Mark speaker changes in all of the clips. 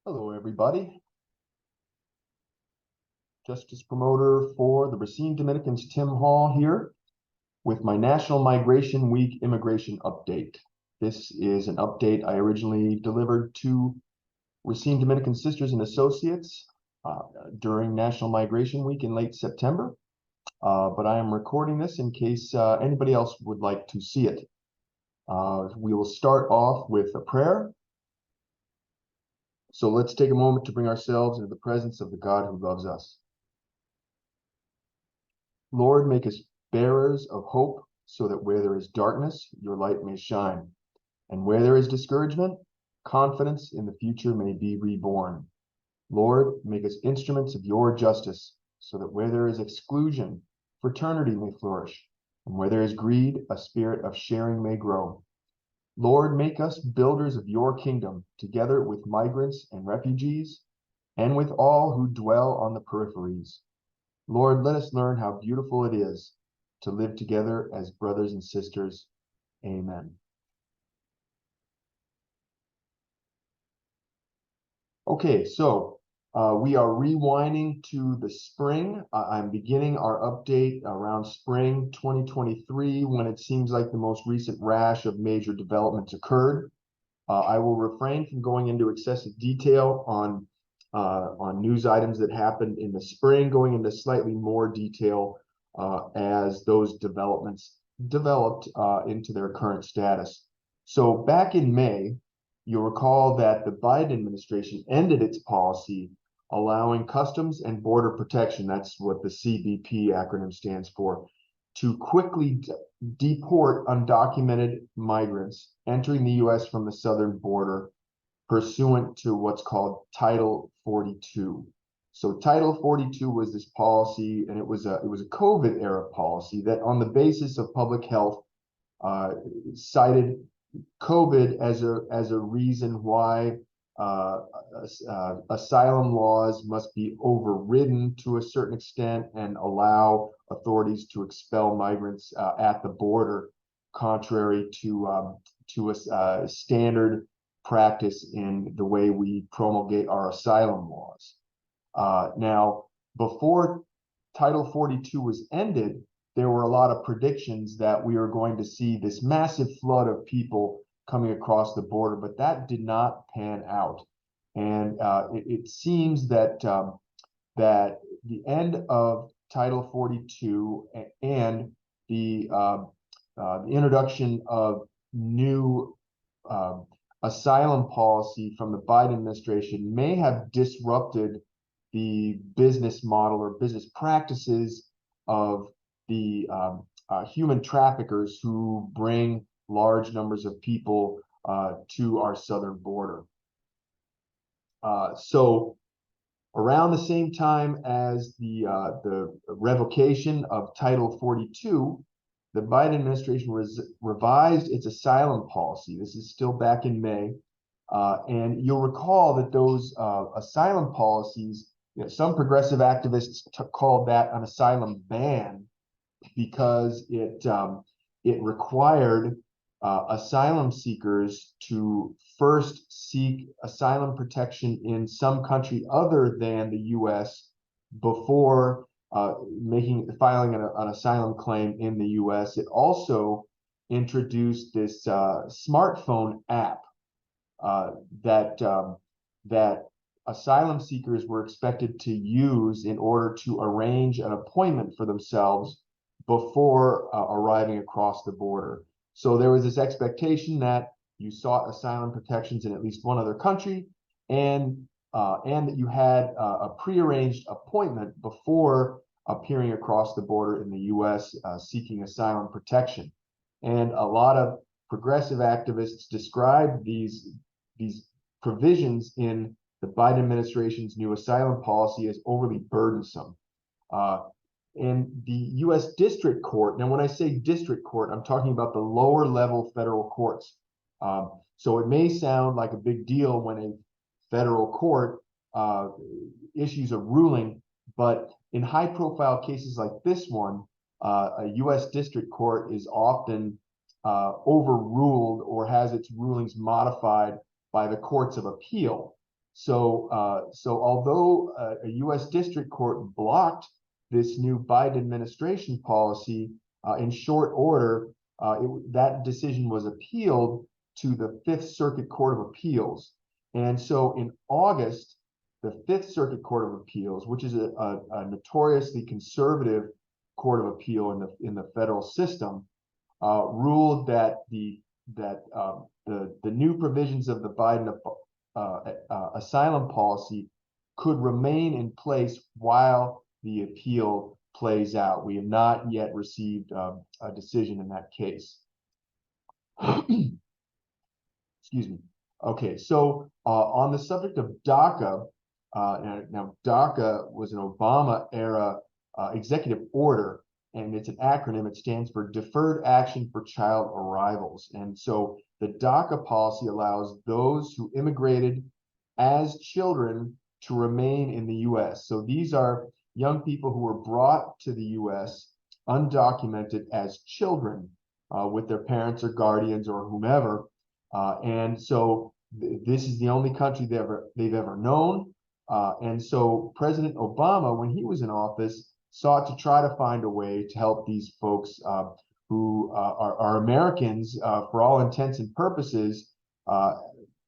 Speaker 1: Hello, everybody. Justice Promoter for the Racine Dominicans, Tim Hall here with my National Migration Week Immigration Update. This is an update I originally delivered to Racine Dominican Sisters and Associates during National Migration Week in late September, but I am recording this in case anybody else would like to see it. We will start off with a prayer. So let's take a moment to bring ourselves into the presence of the God who loves us. Lord, make us bearers of hope so that where there is darkness, your light may shine. And where there is discouragement, confidence in the future may be reborn. Lord, make us instruments of your justice so that where there is exclusion, fraternity may flourish. And where there is greed, a spirit of sharing may grow. Lord, make us builders of your kingdom, together with migrants and refugees, and with all who dwell on the peripheries. Lord, let us learn how beautiful it is to live together as brothers and sisters. Amen. Okay, so we are rewinding to the spring. I'm beginning our update around spring 2023 when it seems like the most recent rash of major developments occurred. I will refrain from going into excessive detail on news items that happened in the spring, going into slightly more detail as those developments developed into their current status. So back in May, you'll recall that the Biden administration ended its policy allowing Customs and Border Protection, that's what the CBP acronym stands for, to quickly deport undocumented migrants entering the U.S. from the southern border pursuant to what's called Title 42. So Title 42 was this policy, and it was a COVID era policy that, on the basis of public health, cited COVID as a reason why asylum laws must be overridden to a certain extent and allow authorities to expel migrants at the border, contrary to a standard practice in the way we promulgate our asylum laws. Now, before Title 42 was ended, there were a lot of predictions that we were going to see this massive flood of people coming across the border, but that did not pan out. And it seems that that the end of Title 42 and the introduction of new asylum policy from the Biden administration may have disrupted the business model or business practices of the human traffickers who bring large numbers of people to our southern border. So around the same time as the revocation of Title 42, the Biden administration revised its asylum policy. This is still back in May. And you'll recall that those asylum policies, some progressive activists called that an asylum ban because it required asylum seekers to first seek asylum protection in some country other than the U.S. before filing an asylum claim in the U.S. It also introduced this smartphone app that asylum seekers were expected to use in order to arrange an appointment for themselves before arriving across the border. So there was this expectation that you sought asylum protections in at least one other country, and that you had a prearranged appointment before appearing across the border in the U.S. Seeking asylum protection. And a lot of progressive activists described these provisions in the Biden administration's new asylum policy as overly burdensome. And the U.S. District Court, now when I say district court, I'm talking about the lower level federal courts. So it may sound like a big deal when a federal court issues a ruling, but in high profile cases like this one, a U.S. District Court is often overruled or has its rulings modified by the courts of appeal. So although a U.S. district court blocked this new Biden administration policy in short order, that decision was appealed to the Fifth Circuit Court of Appeals. And so in August, the Fifth Circuit Court of Appeals, which is a notoriously conservative court of appeal in the federal system, ruled that the new provisions of the Biden asylum policy could remain in place while the appeal plays out. We have not yet received a decision in that case. Excuse me. Okay, so on the subject of DACA, now DACA was an Obama era executive order, and it's an acronym. It stands for Deferred Action for Child Arrivals. And so the DACA policy allows those who immigrated as children to remain in the U.S. So these are young people who were brought to the U.S. undocumented as children with their parents or guardians or whomever. And so this is the only country they've ever known. And so President Obama, when he was in office, sought to try to find a way to help these folks who are Americans for all intents and purposes,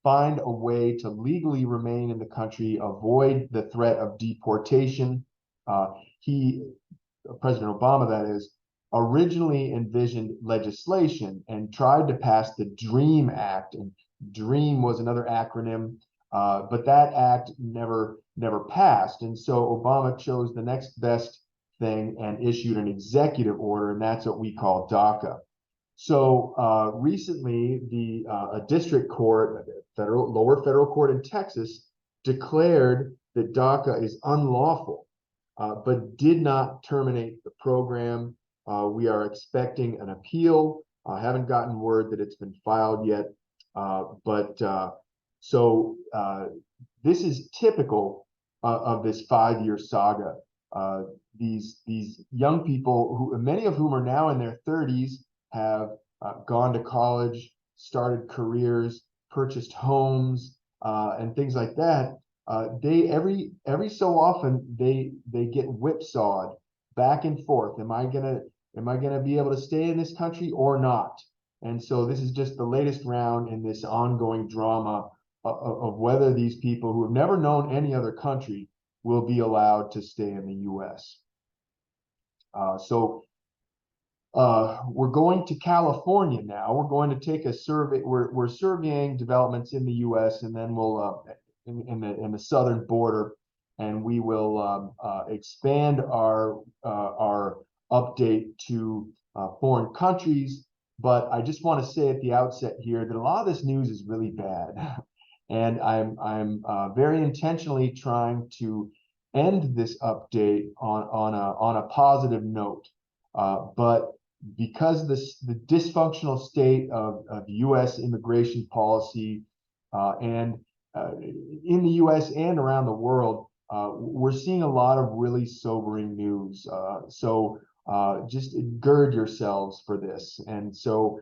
Speaker 1: find a way to legally remain in the country, avoid the threat of deportation. President Obama, that is, originally envisioned legislation and tried to pass the DREAM Act, and DREAM was another acronym, but that act never passed. And so Obama chose the next best thing and issued an executive order, and that's what we call DACA. So recently, a district court, lower federal court in Texas, declared that DACA is unlawful, but did not terminate the program. We are expecting an appeal. I haven't gotten word that it's been filed yet, so this is typical of this 5-year saga. These young people, who many of whom are now in their 30s, have gone to college, started careers, purchased homes, and things like that. They every so often they get whipsawed back and forth. Am I gonna be able to stay in this country or not? And so this is just the latest round in this ongoing drama of whether these people who have never known any other country will be allowed to stay in the U.S. We're going to California now. We're going to take a survey. We're surveying developments in the U.S. and then we'll in the southern border, and we will expand our update to foreign countries. But I just want to say at the outset here that a lot of this news is really bad, and I'm very intentionally trying to end this update on a positive note. But because the dysfunctional state of U.S. immigration policy and in the U.S. and around the world, we're seeing a lot of really sobering news. So just gird yourselves for this. And so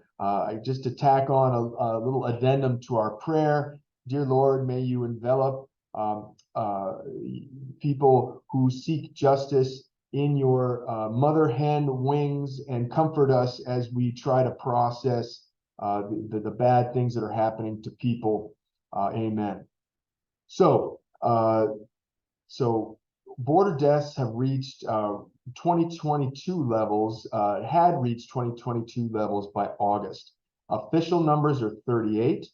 Speaker 1: just to tack on a little addendum to our prayer, dear Lord, may you envelop people who seek justice in your mother hen wings and comfort us as we try to process the bad things that are happening to people. Amen. So border deaths have reached 2022 levels, had reached 2022 levels by August. Official numbers are 38.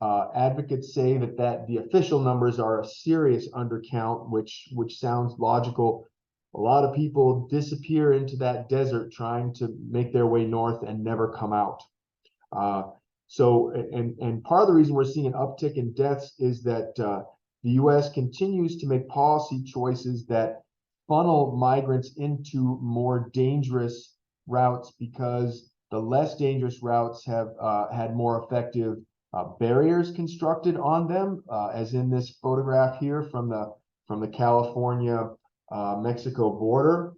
Speaker 1: Advocates say that the official numbers are a serious undercount, which sounds logical. A lot of people disappear into that desert trying to make their way north and never come out. And part of the reason we're seeing an uptick in deaths is that the U.S. continues to make policy choices that funnel migrants into more dangerous routes, because the less dangerous routes have had more effective barriers constructed on them, as in this photograph here from the California Mexico border.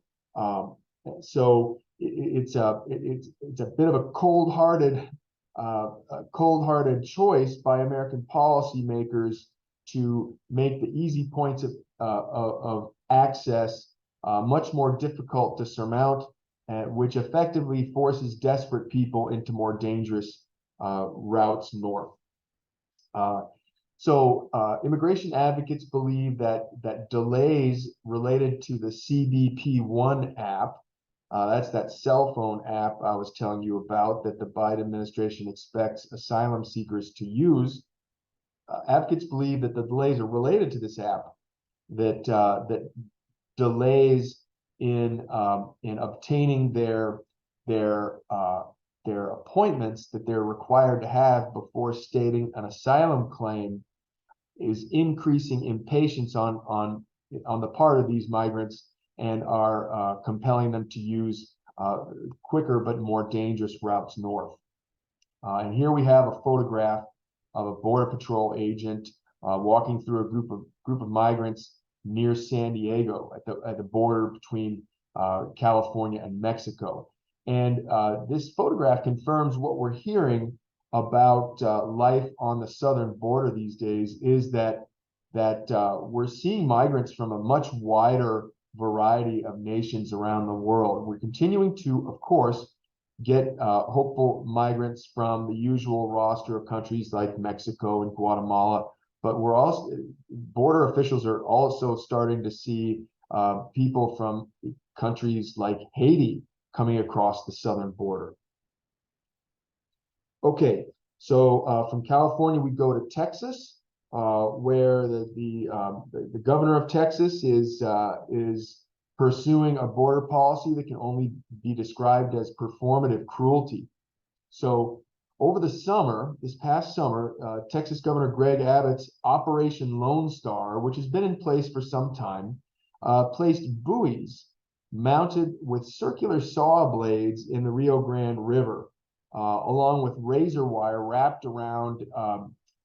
Speaker 1: So it's a bit of a cold-hearted choice by American policymakers to make the easy points of access much more difficult to surmount, which effectively forces desperate people into more dangerous routes north. Immigration advocates believe that delays related to the CBP-1 app, that's that cell phone app I was telling you about that the Biden administration expects asylum seekers to use. Advocates believe that the delays are related to this app, that delays in obtaining their appointments that they're required to have before stating an asylum claim is increasing impatience on the part of these migrants and are compelling them to use quicker but more dangerous routes north. And here we have a photograph of a Border Patrol agent walking through a group of migrants near San Diego at the border between California and Mexico. And this photograph confirms what we're hearing about life on the southern border these days, is that we're seeing migrants from a much wider variety of nations around the world. We're continuing to, of course, get hopeful migrants from the usual roster of countries like Mexico and Guatemala, but border officials are also starting to see people from countries like Haiti coming across the southern border. Okay, so from California we go to Texas, where the governor of Texas is pursuing a border policy that can only be described as performative cruelty. So over this past summer, Texas Governor Greg Abbott's Operation Lone Star, which has been in place for some time, placed buoys mounted with circular saw blades in the Rio Grande River, along with razor wire wrapped around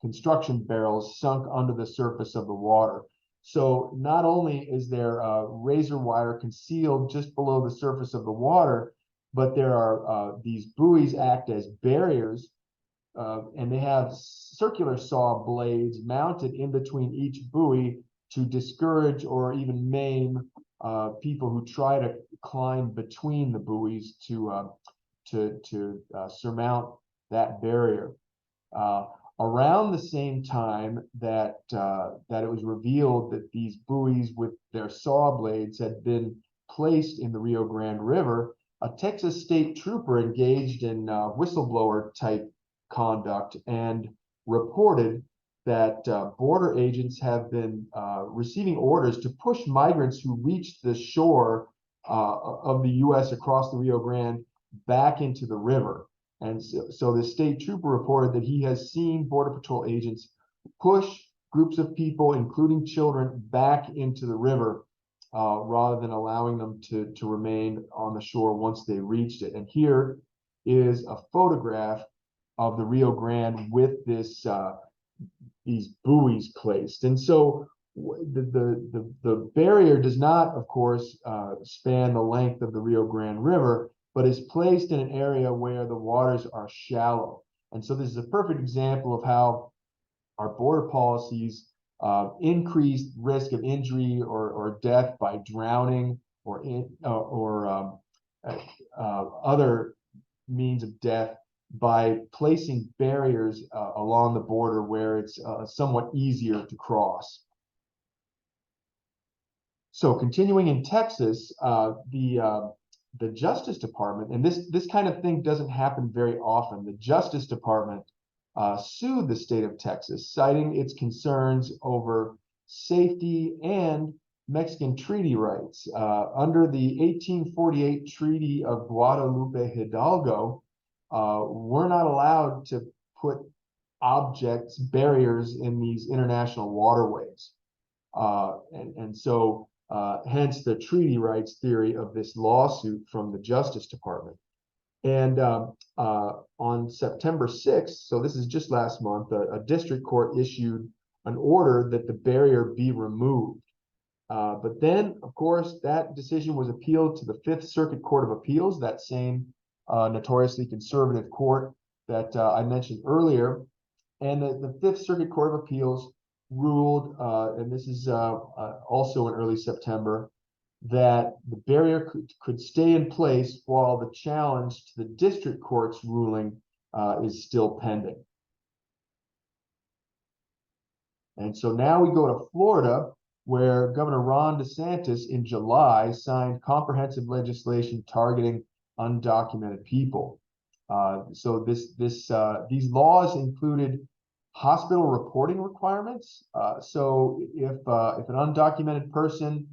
Speaker 1: construction barrels sunk under the surface of the water. So not only is there razor wire concealed just below the surface of the water, but there are these buoys act as barriers, and they have circular saw blades mounted in between each buoy to discourage or even maim people who try to climb between the buoys to surmount that barrier. Around the same time that it was revealed that these buoys with their saw blades had been placed in the Rio Grande River, a Texas state trooper engaged in whistleblower type conduct and reported that border agents have been receiving orders to push migrants who reached the shore of the U.S. across the Rio Grande back into the river. And so the state trooper reported that he has seen Border Patrol agents push groups of people, including children, back into the river rather than allowing them to remain on the shore once they reached it. And here is a photograph of the Rio Grande with these buoys placed. And so the barrier does not, of course, span the length of the Rio Grande River, but is placed in an area where the waters are shallow. And so this is a perfect example of how our border policies increase risk of injury or death by drowning or other means of death by placing barriers along the border where it's somewhat easier to cross. So continuing in Texas, the Justice Department, and this kind of thing doesn't happen very often, the Justice Department sued the state of Texas, citing its concerns over safety and Mexican treaty rights. Under the 1848 Treaty of Guadalupe Hidalgo, we're not allowed to put barriers in these international waterways. So hence the treaty rights theory of this lawsuit from the Justice Department. And on September 6th, so this is just last month, a district court issued an order that the barrier be removed. But then, of course, that decision was appealed to the Fifth Circuit Court of Appeals, that same notoriously conservative court that I mentioned earlier. And the Fifth Circuit Court of Appeals ruled, and this is also in early September, that the barrier could stay in place while the challenge to the district court's ruling is still pending. And so now we go to Florida, where Governor Ron DeSantis in July signed comprehensive legislation targeting undocumented people. So these laws included hospital reporting requirements. So if an undocumented person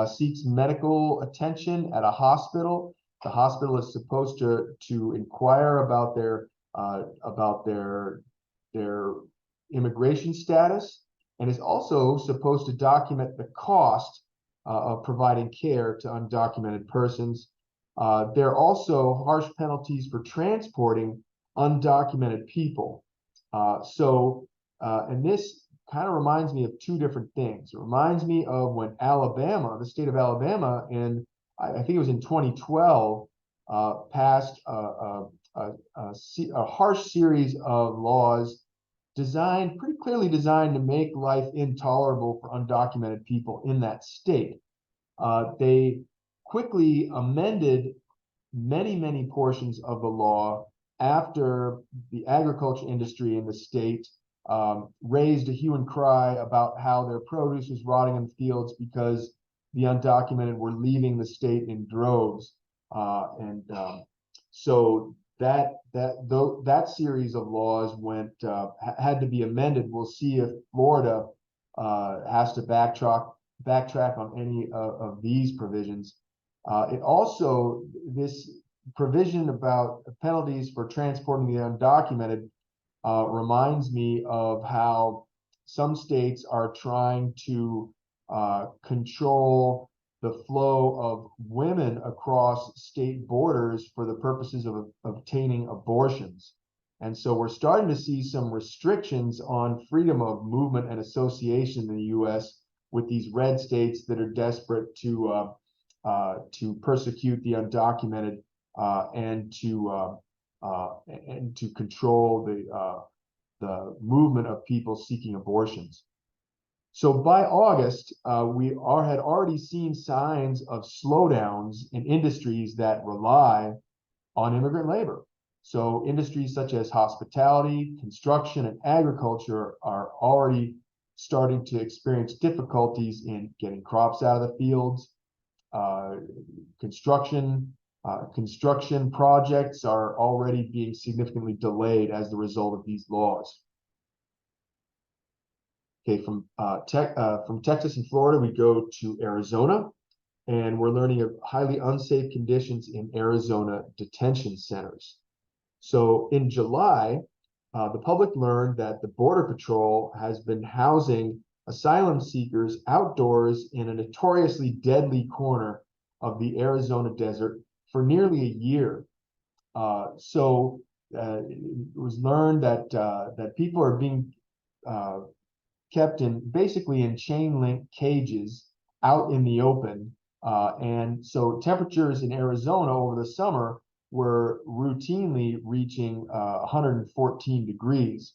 Speaker 1: seeks medical attention at a hospital, the hospital is supposed to inquire about their immigration status, and is also supposed to document the cost of providing care to undocumented persons. There are also harsh penalties for transporting undocumented people. And this kind of reminds me of two different things. It reminds me of when Alabama, the state of Alabama, I think it was in 2012, passed a harsh series of laws pretty clearly designed to make life intolerable for undocumented people in that state. They quickly amended many portions of the law after the agriculture industry in the state raised a hue and cry about how their produce was rotting in the fields because the undocumented were leaving the state in droves. So that series of laws had to be amended. We'll see if Florida has to backtrack on any of these provisions. This provision about penalties for transporting the undocumented reminds me of how some states are trying to control the flow of women across state borders for the purposes of obtaining abortions. And so we're starting to see some restrictions on freedom of movement and association in the U.S. with these red states that are desperate to persecute the undocumented and to control the movement of people seeking abortions. So by August, we had already seen signs of slowdowns in industries that rely on immigrant labor. So industries such as hospitality, construction, and agriculture are already starting to experience difficulties in getting crops out of the fields. Construction projects are already being significantly delayed as the result of these laws. Okay, from Texas and Florida, we go to Arizona, and we're learning of highly unsafe conditions in Arizona detention centers. So in July, the public learned that the Border Patrol has been housing asylum seekers outdoors in a notoriously deadly corner of the Arizona desert for nearly a year. It was learned that people are being kept basically in chain link cages out in the open. And so temperatures in Arizona over the summer were routinely reaching 114 degrees.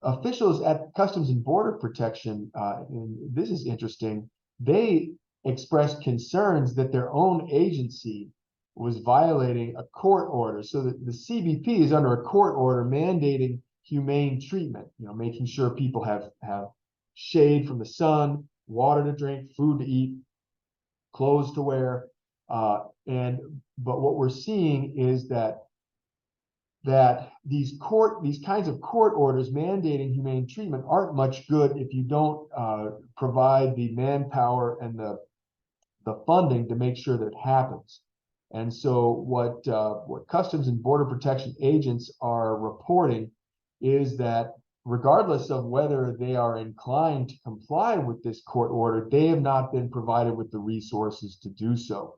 Speaker 1: Officials at Customs and Border Protection, and this is interesting, they expressed concerns that their own agency was violating a court order. So that the CBP is under a court order mandating humane treatment, making sure people have shade from the sun, water to drink, food to eat, clothes to wear. But what we're seeing is that these kinds of court orders mandating humane treatment aren't much good if you don't provide the manpower and the funding to make sure that it happens. And so what Customs and Border Protection agents are reporting is that regardless of whether they are inclined to comply with this court order, they have not been provided with the resources to do so.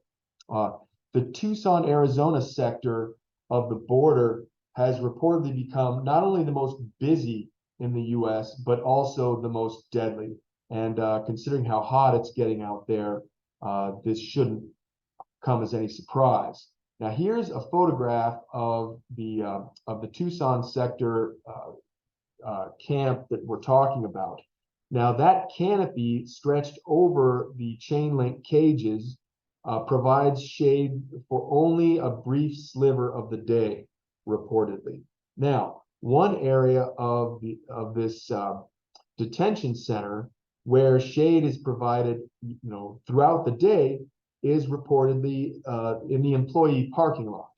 Speaker 1: The Tucson, Arizona sector of the border has reportedly become not only the most busy in the U.S., but also the most deadly. And considering how hot it's getting out there, this shouldn't come as any surprise. Now, here's a photograph of the Tucson sector camp that we're talking about. Now, that canopy stretched over the chain link cages provides shade for only a brief sliver of the day, reportedly. Now, one area of this detention center where shade is provided, throughout the day is reportedly in the employee parking lot.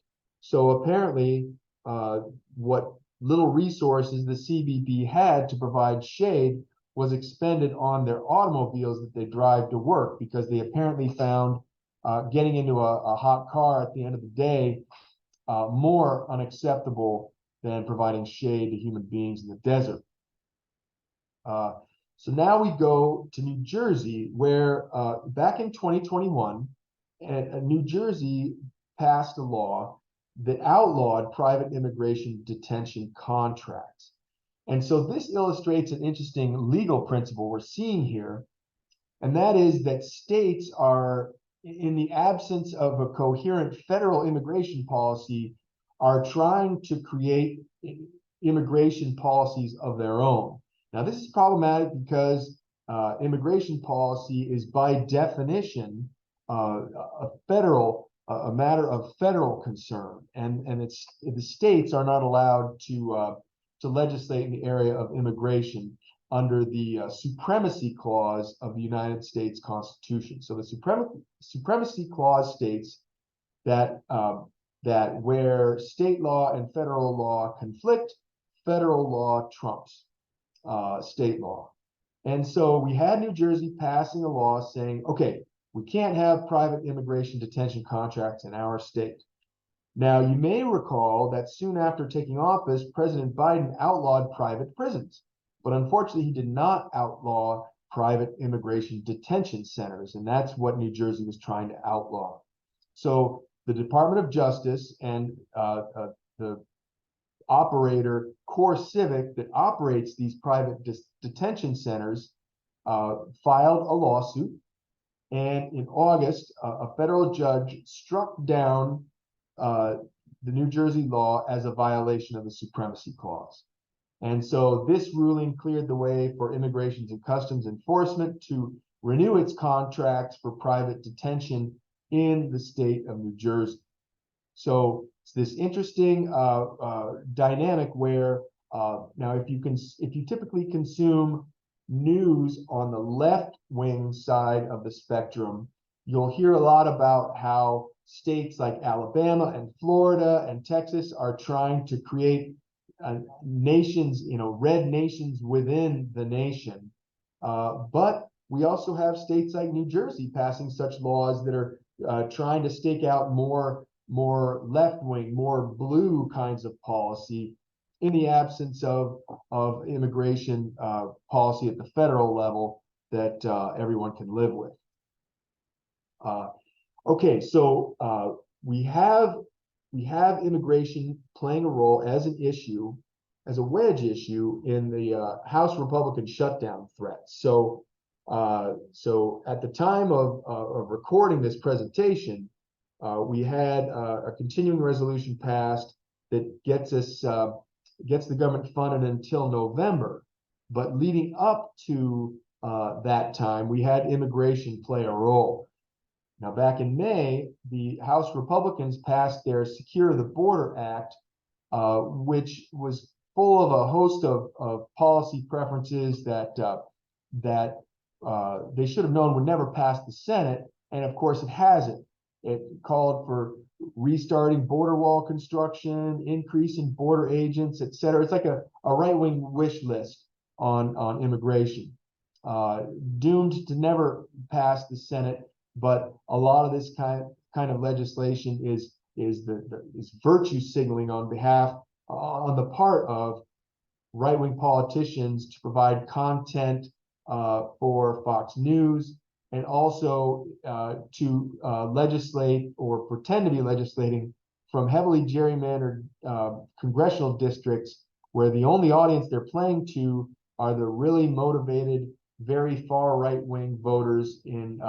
Speaker 1: So apparently, what little resources the CBP had to provide shade was expended on their automobiles that they drive to work, because they apparently found getting into a hot car at the end of the day more unacceptable than providing shade to human beings in the desert. So now we go to New Jersey, where back in 2021, New Jersey passed a law that outlawed private immigration detention contracts. And so this illustrates an interesting legal principle we're seeing here, and that is that states are, in the absence of a coherent federal immigration policy, are trying to create immigration policies of their own. Now, this is problematic because immigration policy is by definition a matter of federal concern, and the states are not allowed to legislate in the area of immigration under the Supremacy Clause of the United States Constitution. So the Supremacy Clause states that that where state law and federal law conflict, federal law trumps state law. And so we had New Jersey passing a law saying, okay, we can't have private immigration detention contracts in our state. Now, you may recall that soon after taking office, President Biden outlawed private prisons, but unfortunately, he did not outlaw private immigration detention centers, and that's what New Jersey was trying to outlaw. So the Department of Justice and the operator CoreCivic that operates these private detention centers filed a lawsuit, and in August, a federal judge struck down the New Jersey law as a violation of the Supremacy Clause. And so this ruling cleared the way for Immigration and Customs Enforcement to renew its contracts for private detention in the state of New Jersey. So it's this interesting dynamic where now if you typically consume news on the left-wing side of the spectrum, you'll hear a lot about how states like Alabama and Florida and Texas are trying to create nations, red nations within the nation. But we also have states like New Jersey passing such laws that are trying to stake out more left-wing, more blue kinds of policy in the absence of immigration policy at the federal level that everyone can live with. Okay, so we have immigration playing a role as an issue, as a wedge issue in the House Republican shutdown threat. So at the time of recording this presentation, we had a continuing resolution passed that gets the government funded until November. But leading up to that time, we had immigration play a role. Now, back in May, the House Republicans passed their Secure the Border Act, which was full of a host of policy preferences that they should have known would never pass the Senate, and of course it hasn't. It called for restarting border wall construction, increase in border agents, et cetera. It's like a right-wing wish list on immigration, doomed to never pass the Senate. But a lot of this kind of legislation is virtue signaling on the part of right-wing politicians to provide content for Fox News, and also to legislate or pretend to be legislating from heavily gerrymandered congressional districts where the only audience they're playing to are the really motivated, very far right-wing voters in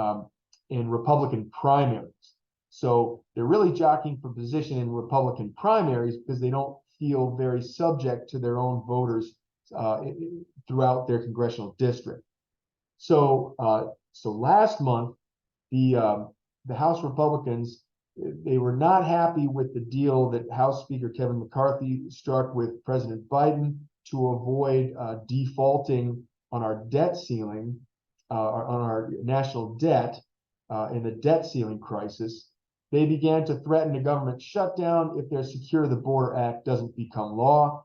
Speaker 1: Republican primaries. So they're really jockeying for position in Republican primaries because they don't feel very subject to their own voters throughout their congressional district. So last month, the House Republicans, they were not happy with the deal that House Speaker Kevin McCarthy struck with President Biden to avoid defaulting on our debt ceiling, on our national debt in the debt ceiling crisis. They began to threaten a government shutdown if their Secure the Border Act doesn't become law.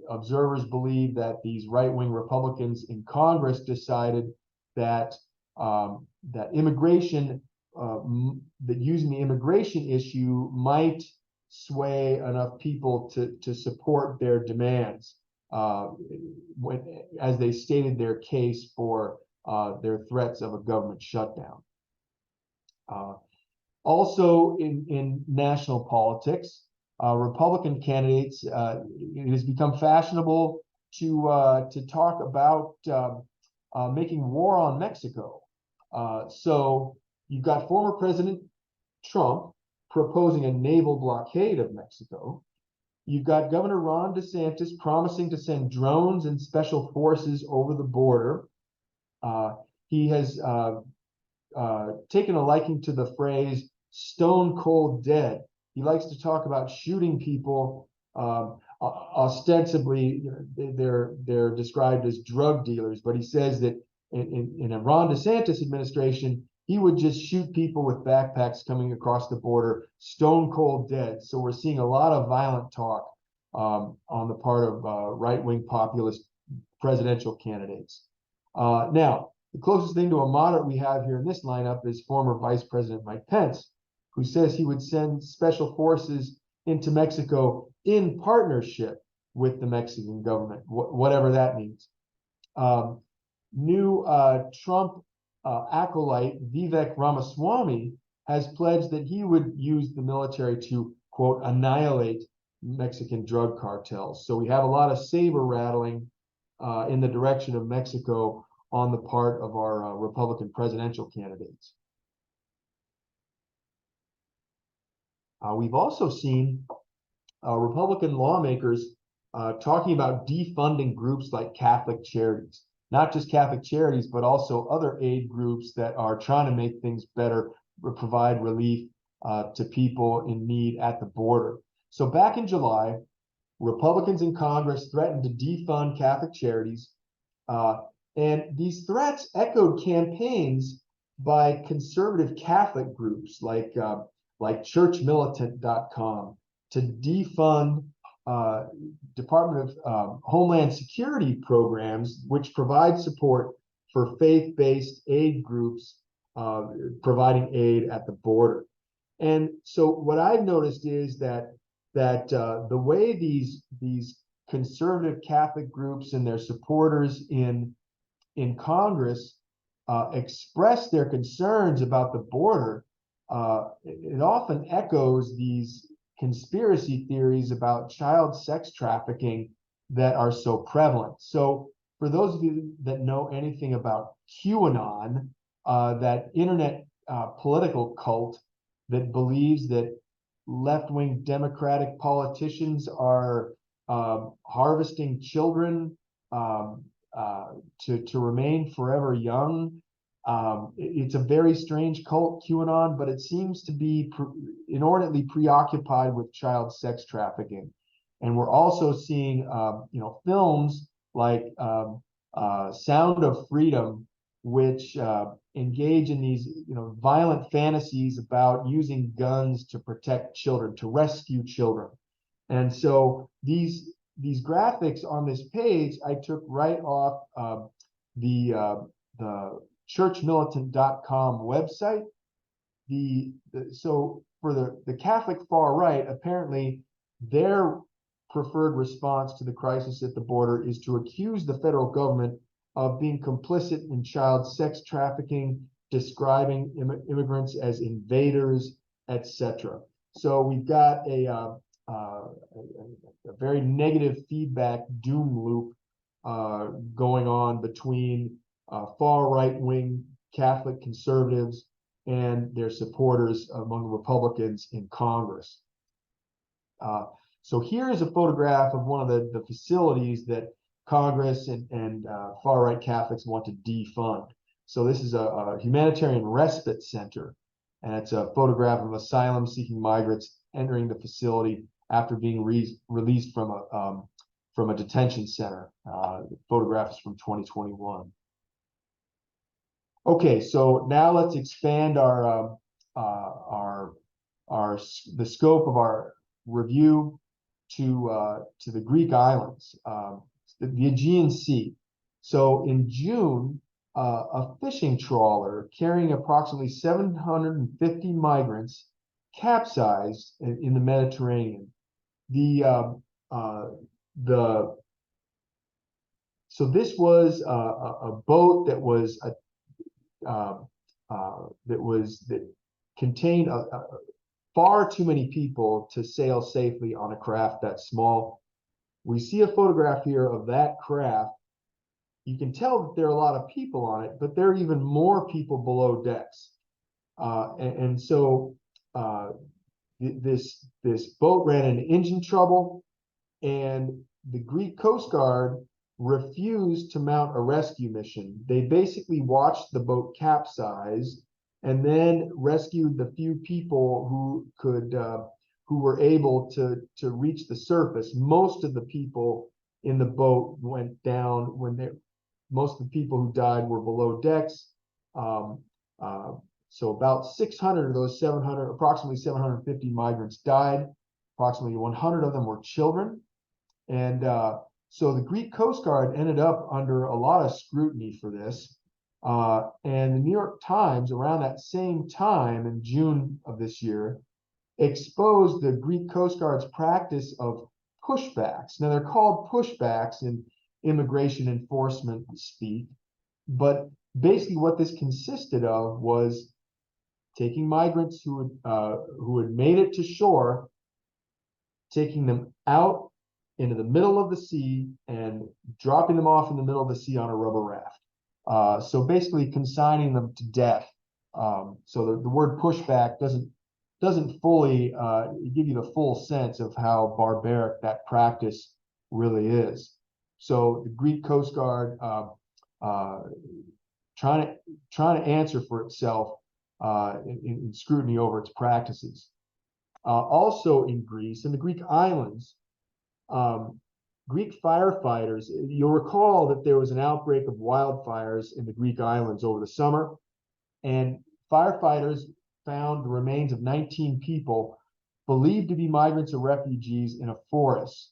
Speaker 1: Observers believe that these right-wing Republicans in Congress decided that that immigration, that using the immigration issue might sway enough people to support their demands as they stated their case for their threats of a government shutdown. Also in national politics, Republican candidates, it has become fashionable to talk about making war on Mexico. So you've got former President Trump proposing a naval blockade of Mexico. You've got Governor Ron DeSantis promising to send drones and special forces over the border. He has taken a liking to the phrase "stone cold dead." He likes to talk about shooting people. Ostensibly, they're described as drug dealers, but he says that in a Ron DeSantis administration, he would just shoot people with backpacks coming across the border, stone cold dead. So we're seeing a lot of violent talk on the part of right-wing populist presidential candidates. Now, the closest thing to a moderate we have here in this lineup is former Vice President Mike Pence, who says he would send special forces into Mexico in partnership with the Mexican government, whatever that means. New Trump acolyte Vivek Ramaswamy has pledged that he would use the military to, quote, annihilate Mexican drug cartels. So we have a lot of saber rattling in the direction of Mexico on the part of our Republican presidential candidates. We've also seen Republican lawmakers talking about defunding groups like Catholic Charities, not just Catholic Charities, but also other aid groups that are trying to make things better, provide relief to people in need at the border. So back in July, Republicans in Congress threatened to defund Catholic Charities, and these threats echoed campaigns by conservative Catholic groups like churchmilitant.com to defund Department of Homeland Security programs, which provide support for faith-based aid groups providing aid at the border. And so what I've noticed is that the way these conservative Catholic groups and their supporters in Congress express their concerns about the border, it often echoes these conspiracy theories about child sex trafficking that are so prevalent. So for those of you that know anything about QAnon, that internet political cult that believes that left-wing Democratic politicians are harvesting children to remain forever young. It's a very strange cult, QAnon, but it seems to be inordinately preoccupied with child sex trafficking. And we're also seeing, films like Sound of Freedom, which engage in these, violent fantasies about using guns to protect children, to rescue children. And so these graphics on this page I took right off the churchmilitant.com website. So for the Catholic far right, apparently their preferred response to the crisis at the border is to accuse the federal government of being complicit in child sex trafficking, describing immigrants as invaders, etc. So we've got a very negative feedback doom loop going on between far right-wing Catholic conservatives and their supporters among Republicans in Congress. So here is a photograph of one of the facilities that Congress and far-right Catholics want to defund. So this is a humanitarian respite center, and it's a photograph of asylum-seeking migrants entering the facility after being released from a detention center. The photograph is from 2021. Okay, so now let's expand the scope of our review to the Greek islands, the Aegean Sea. So in June, a fishing trawler carrying approximately 750 migrants capsized in the Mediterranean. So this was a boat that was that contained far too many people to sail safely on a craft that small. We see a photograph here of that craft. You can tell that there are a lot of people on it, but there are even more people below decks. So this boat ran into engine trouble, and the Greek Coast Guard refused to mount a rescue mission. They basically watched the boat capsize and then rescued the few people who were able to reach the surface. Most of the people in the boat went down most of the people who died were below decks. So about 600 of those 700, approximately 750 migrants died. Approximately 100 of them were children. And so the Greek Coast Guard ended up under a lot of scrutiny for this. And the New York Times, around that same time in June of this year, exposed the Greek Coast Guard's practice of pushbacks. Now, they're called pushbacks in immigration enforcement speak, but basically what this consisted of was taking migrants who had made it to shore, taking them out into the middle of the sea and dropping them off in the middle of the sea on a rubber raft. So basically consigning them to death. So the word pushback doesn't fully give you the full sense of how barbaric that practice really is. So the Greek Coast Guard trying to answer for itself in scrutiny over its practices. Also in Greece, in the Greek islands, Greek firefighters, you'll recall that there was an outbreak of wildfires in the Greek islands over the summer, and firefighters found the remains of 19 people believed to be migrants or refugees in a forest.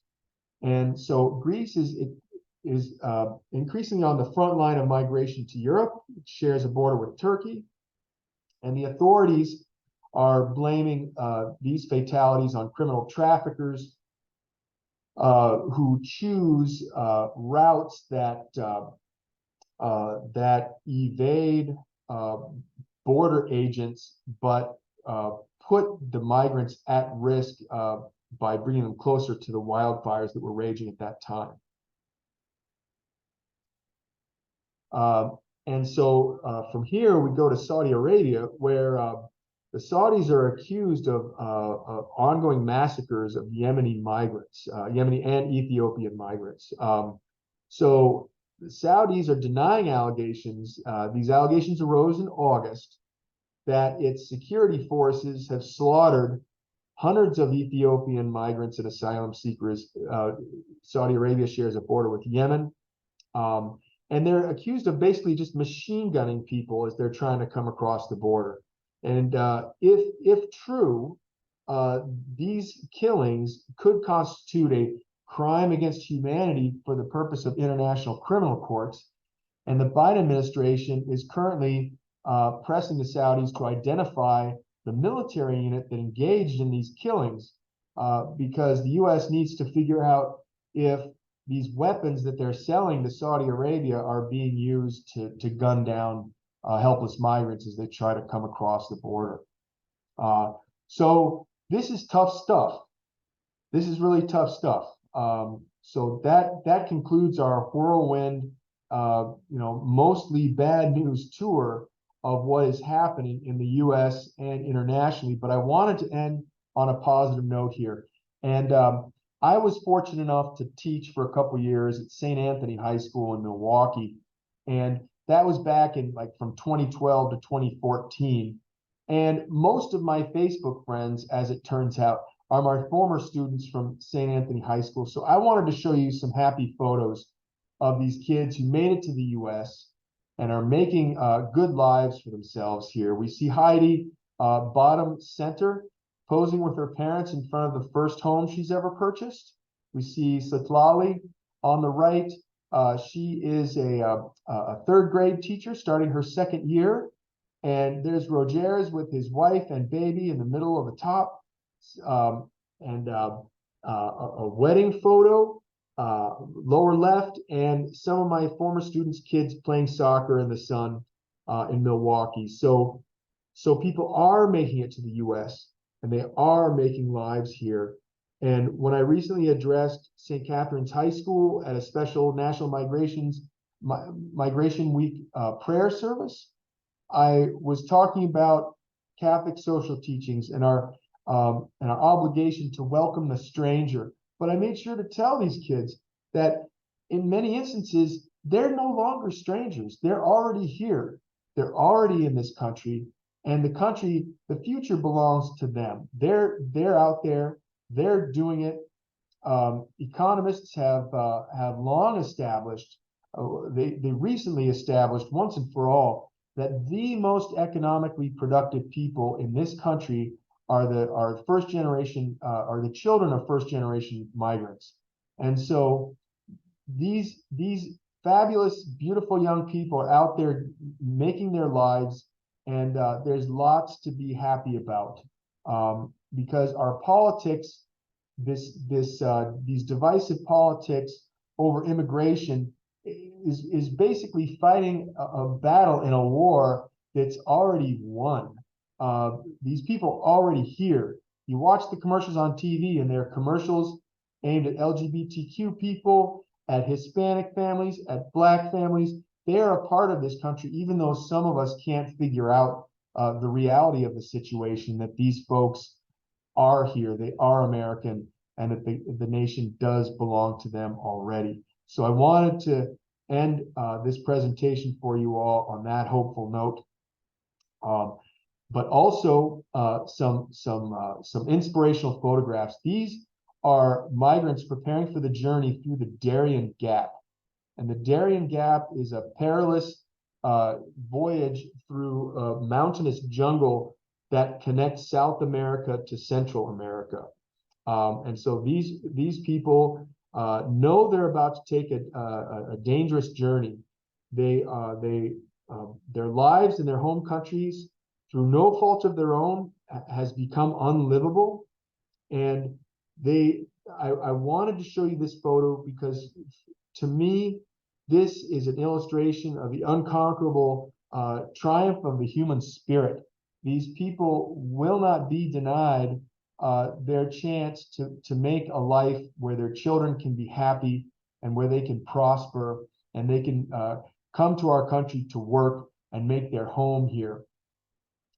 Speaker 1: And so Greece is increasingly on the front line of migration to Europe. It shares a border with Turkey, and the authorities are blaming these fatalities on criminal traffickers who choose routes that evade border agents, but put the migrants at risk by bringing them closer to the wildfires that were raging at that time. And so from here, we go to Saudi Arabia, where the Saudis are accused of ongoing massacres of Yemeni migrants, Yemeni and Ethiopian migrants. So the Saudis are denying allegations. These allegations arose in August that its security forces have slaughtered hundreds of Ethiopian migrants and asylum seekers. Saudi Arabia shares a border with Yemen. And they're accused of basically just machine gunning people as they're trying to come across the border. And if true, these killings could constitute a crime against humanity for the purpose of international criminal courts. And the Biden administration is currently pressing the Saudis to identify the military unit that engaged in these killings, because the U.S. needs to figure out if these weapons that they're selling to Saudi Arabia are being used to gun down helpless migrants as they try to come across the border. So this is tough stuff. This is really tough stuff. So that concludes our whirlwind, mostly bad news tour of what is happening in the U.S. and internationally. But I wanted to end on a positive note here. And I was fortunate enough to teach for a couple years at St. Anthony High School in Milwaukee, and that was back in like from 2012 to 2014. And most of my Facebook friends, as it turns out, are my former students from St. Anthony High School. So I wanted to show you some happy photos of these kids who made it to the US and are making good lives for themselves here. We see Heidi, bottom center, posing with her parents in front of the first home she's ever purchased. We see Satlali on the right. She is a third grade teacher starting her second year. And there's Rogers with his wife and baby in the middle of the top. And a wedding photo, lower left, and some of my former students' kids playing soccer in the sun in Milwaukee. So people are making it to the US and they are making lives here. And when I recently addressed St. Catherine's High School at a special National Migration Week prayer service, I was talking about Catholic social teachings and our obligation to welcome the stranger. But I made sure to tell these kids that in many instances, they're no longer strangers. They're already here. They're already in this country, and the future belongs to them. They're out there. They're doing it. Economists have long established. They recently established once and for all that the most economically productive people in this country are first generation, are the children of first generation migrants. And so these fabulous, beautiful young people are out there making their lives, and there's lots to be happy about, because our politics, these divisive politics over immigration is basically fighting a battle in a war that's already won. These people already here. You watch the commercials on TV, and they're commercials aimed at LGBTQ people, at Hispanic families, at Black families. They are a part of this country, even though some of us can't figure out the reality of the situation, that these folks are here, they are American, and that the nation does belong to them already. So I wanted to end this presentation for you all on that hopeful note. But also some inspirational photographs. These are migrants preparing for the journey through the Darien Gap. And the Darien Gap is a perilous voyage through a mountainous jungle that connects South America to Central America. And so these people know they're about to take a dangerous journey. Their lives in their home countries, through no fault of their own, has become unlivable. And I wanted to show you this photo because, to me, this is an illustration of the unconquerable triumph of the human spirit. These people will not be denied their chance to make a life where their children can be happy and where they can prosper and they can come to our country to work and make their home here.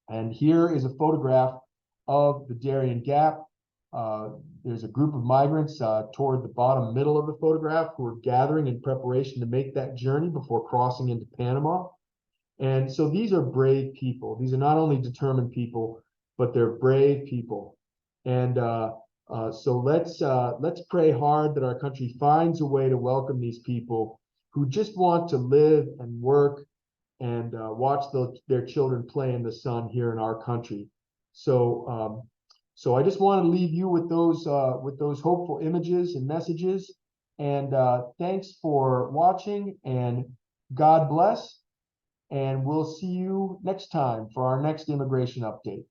Speaker 1: And here is a photograph of the Darien Gap. There's a group of migrants toward the bottom middle of the photograph who are gathering in preparation to make that journey before crossing into Panama. And so these are brave people. These are not only determined people, but they're brave people. And so let's pray hard that our country finds a way to welcome these people who just want to live and work and watch their children play in the sun here in our country. So so I just want to leave you with those hopeful images and messages. And thanks for watching, and God bless. And we'll see you next time for our next immigration update.